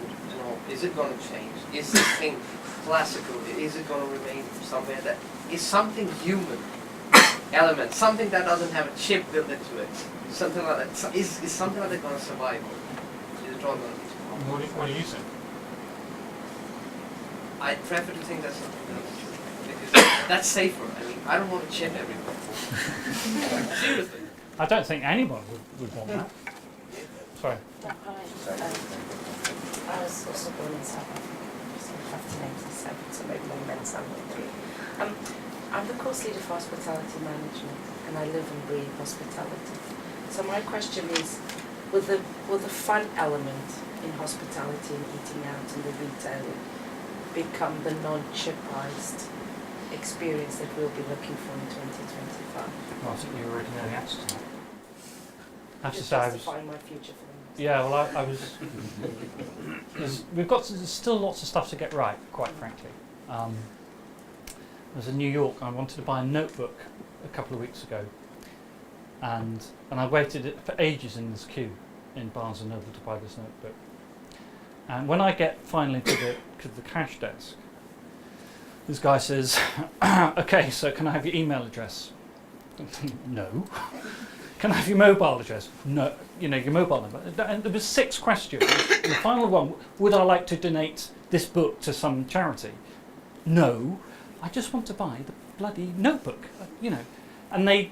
is it going to change? Is this thing classical? Is it going to remain somewhere that is something human element, something that doesn't have a chip built into it, something like that? Is something like that going to survive? Is it all going to be survival? What do you think? I prefer to think that's something else, because that's safer. I mean, I don't want a chip everywhere. Seriously. I don't think anyone would want that. Sorry. I was also born in South Africa, so in 1987, so maybe I meant something to you. I'm the course leader for hospitality management, and I live and breathe hospitality. So my question is, will the fun element in hospitality and eating out and the retailing become the non-chipized experience that we'll be looking for in 2025? Well, I think you already know the answer to that. I have to Just say, I was. justifying my future for them. Yeah, well, I was. There's still lots of stuff to get right, quite frankly. I was in New York. I wanted to buy a notebook a couple of weeks ago, and I waited for ages in this queue in Barnes and Noble to buy this notebook. And when I get finally to the cash desk, this guy says, "Okay, so can I have your email address?" No. Can I have your mobile address? No. Your mobile number. And there was 6 questions. And the final one, would I like to donate this book to some charity? No. I just want to buy the bloody notebook, And they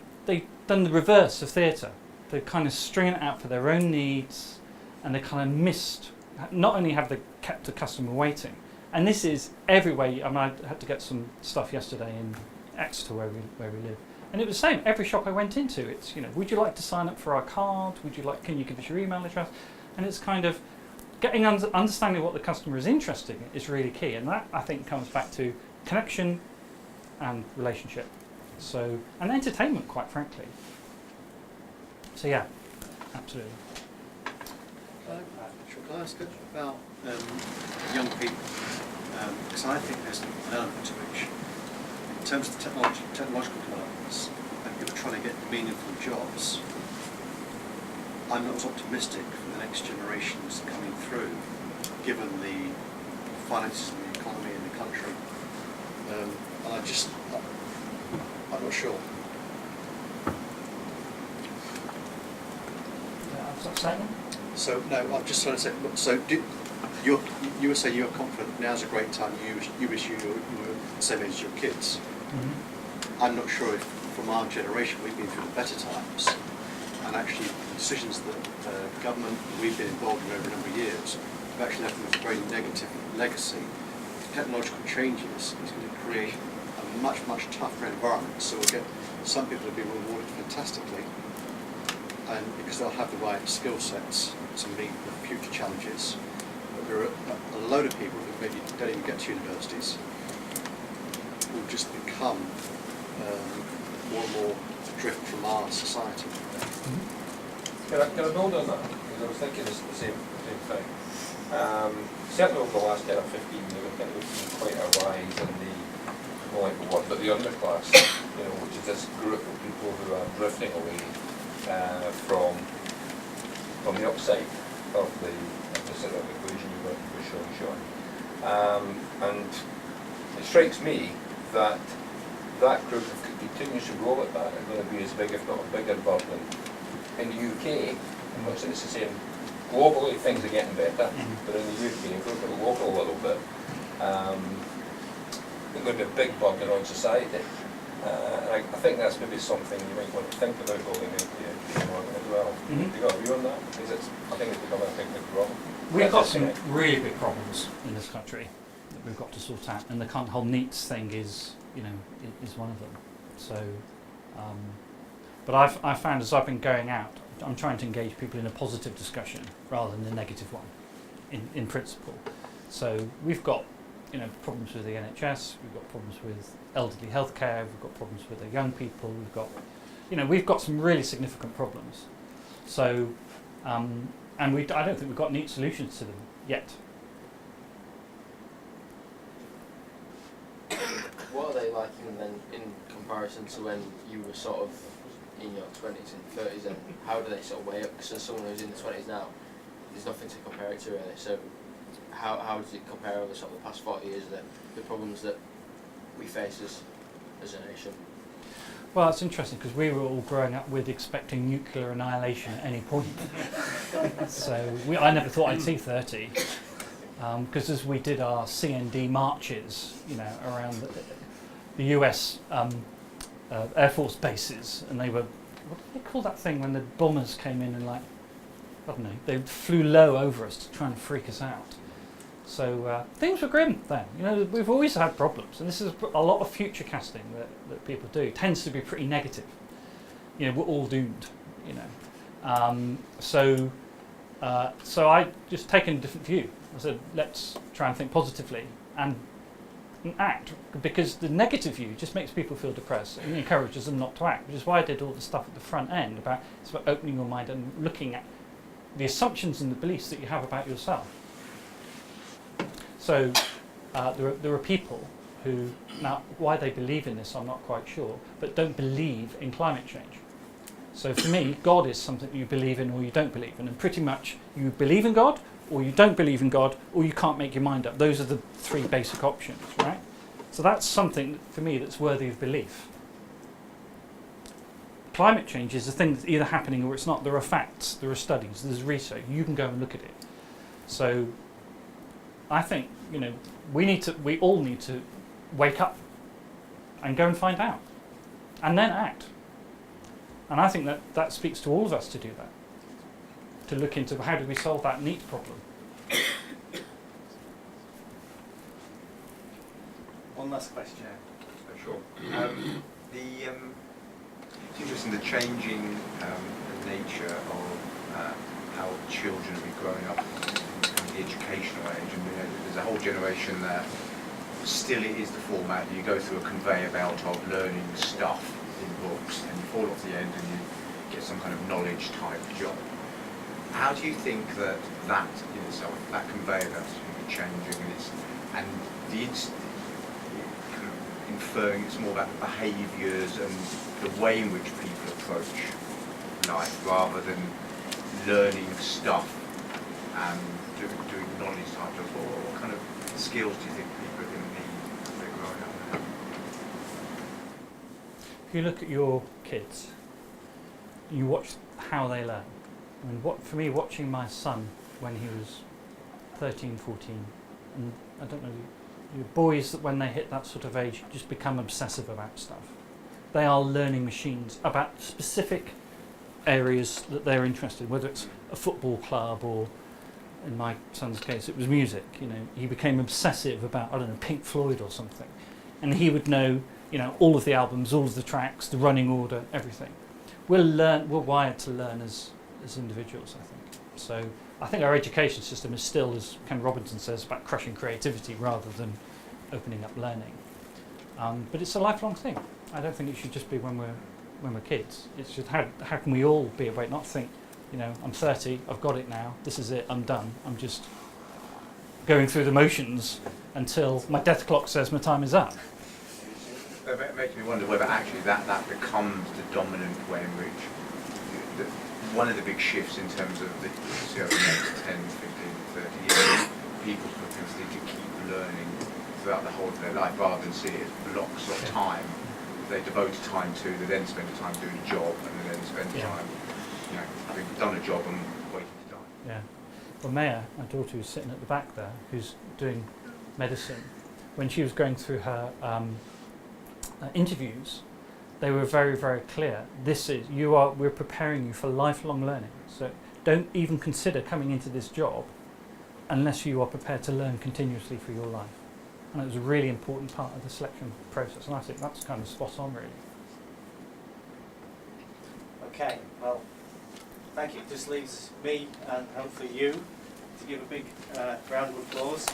done the reverse of theatre. They kind of string it out for their own needs, and they kind of missed. Not only have they kept the customer waiting, and this is everywhere. I mean, I had to get some stuff yesterday in Exeter where we live. And it was the same. Every shop I went into, it's would you like to sign up for our card? Can you give us your email address? And it's kind of getting understanding what the customer is interested in is really key, and that I think comes back to connection and relationship. So and entertainment, quite frankly. So yeah, absolutely. Can I ask about young people? Because I think there's an element to which, in terms of technological developments and people trying to get meaningful jobs, I'm not as optimistic for the next generations coming through, given the finances and the economy in the country. And I'm not sure. So no, I'm just trying to say. So you were saying you were confident now's a great time. You wish you were the same age as your kids. Mm-hmm. I'm not sure if from our generation we've been through the better times, and actually the decisions that government we've been involved in over a number of years have actually left them with a very negative legacy. Technological changes is going to create a much tougher environment. So we'll get some people will be rewarded fantastically, and because they'll have the right skill sets to meet the future challenges. But there are a load of people who maybe don't even get to universities who will just become more and more adrift from our society. Can I build on that? Because I was thinking the same thing. Certainly over the last 10 or 15 years, I think we've seen quite a rise in the don't like the word, but the underclass, you know, which is this group of people who are drifting away from the upside of the sort of equation you were showing, Sean. And it strikes me that that group, if it continues to grow like that, is going to be as big, if not a bigger burden in the UK. I'm not saying it's the same globally, things are getting better, but in the UK, if we look at the local a little bit, they're going to be a big burden on society. And I think that's maybe something you might want to think about going into the environment as well. You got a view on that? Because I think it's becoming a big problem. We've got some really big problems in this country that we've got to sort out, and the whole NEETs thing is, is one of them. So, but I've found as I've been going out, I'm trying to engage people in a positive discussion rather than a negative one, in principle. So we've got, problems with the NHS, we've got problems with elderly healthcare, we've got problems with the young people, we've got some really significant problems. So, and I don't think we've got neat solutions to them yet. What are they like in comparison to when you were sort of in your 20s and 30s, and how do they sort of weigh up? Because as someone who's in the 20s now, there's nothing to compare it to really. So how does it compare over sort of the past 40 years, the problems that we face as a nation? Well, it's interesting because we were all growing up with expecting nuclear annihilation at any point. So I never thought I'd see 30. Because as we did our CND marches, around the US Air Force bases, and they were, what do they call that thing when the bombers came in and they flew low over us to try and freak us out. So things were grim then. We've always had problems, and this is a lot of future casting that people do. It tends to be pretty negative. We're all doomed. So I just taken a different view. I said, let's try and think positively and act, because the negative view just makes people feel depressed and encourages them not to act, which is why I did all the stuff at the front end about opening your mind and looking at the assumptions and the beliefs that you have about yourself. So there are people who, now why they believe in this I'm not quite sure, but don't believe in climate change. So for me, God is something you believe in or you don't believe in, and pretty much you believe in God, or you don't believe in God, or you can't make your mind up. Those are the three basic options, right? So that's something, for me, that's worthy of belief. Climate change is a thing that's either happening or it's not. There are facts, there are studies, there's research. You can go and look at it. So I think, we all need to wake up and go and find out, and then act. And I think that speaks to all of us to do that. To look into how do we solve that NEET problem. One last question. Sure. It's interesting the changing nature of how children will be growing up in the educational age. And there's a whole generation that still it is the format. You go through a conveyor belt of learning stuff in books, and you fall off the end and you get some kind of knowledge type job. How do you think that in itself, that conveyor belt is going to be changing, and kind of inferring it's more about the behaviours and the way in which people approach life rather than learning stuff and doing knowledge type jobs? What kind of skills do you think people are going to need as they're growing up now? If you look at your kids, you watch how they learn. I mean, for me, watching my son when he was 13, 14, and I don't know, boys that when they hit that sort of age just become obsessive about stuff. They are learning machines about specific areas that they're interested in, whether it's a football club or, in my son's case, it was music. He became obsessive about, Pink Floyd or something. And he would know, all of the albums, all of the tracks, the running order, everything. We're wired to learn as individuals, I think. So I think our education system is still, as Ken Robinson says, about crushing creativity rather than opening up learning. But it's a lifelong thing. I don't think it should just be when we're kids. It's just how can we all be awake, not think, I'm 30, I've got it now, this is it, I'm done. I'm just going through the motions until my death clock says my time is up. makes me wonder whether actually that becomes the dominant way in which one of the big shifts in terms of the next 10, 15, 30 years, people's propensity to keep learning throughout the whole of their life rather than see it as blocks of time they devote time to, they then spend the time doing a job, and they then spend time, having done a job and waiting to die. Yeah. Well, Maya, my daughter who's sitting at the back there, who's doing medicine, when she was going through her interviews, they were very, very clear. We're preparing you for lifelong learning. So don't even consider coming into this job unless you are prepared to learn continuously for your life. And it was a really important part of the selection process. And I think that's kind of spot on, really. Okay, well, thank you. It just leaves me and hopefully you to give a big round of applause.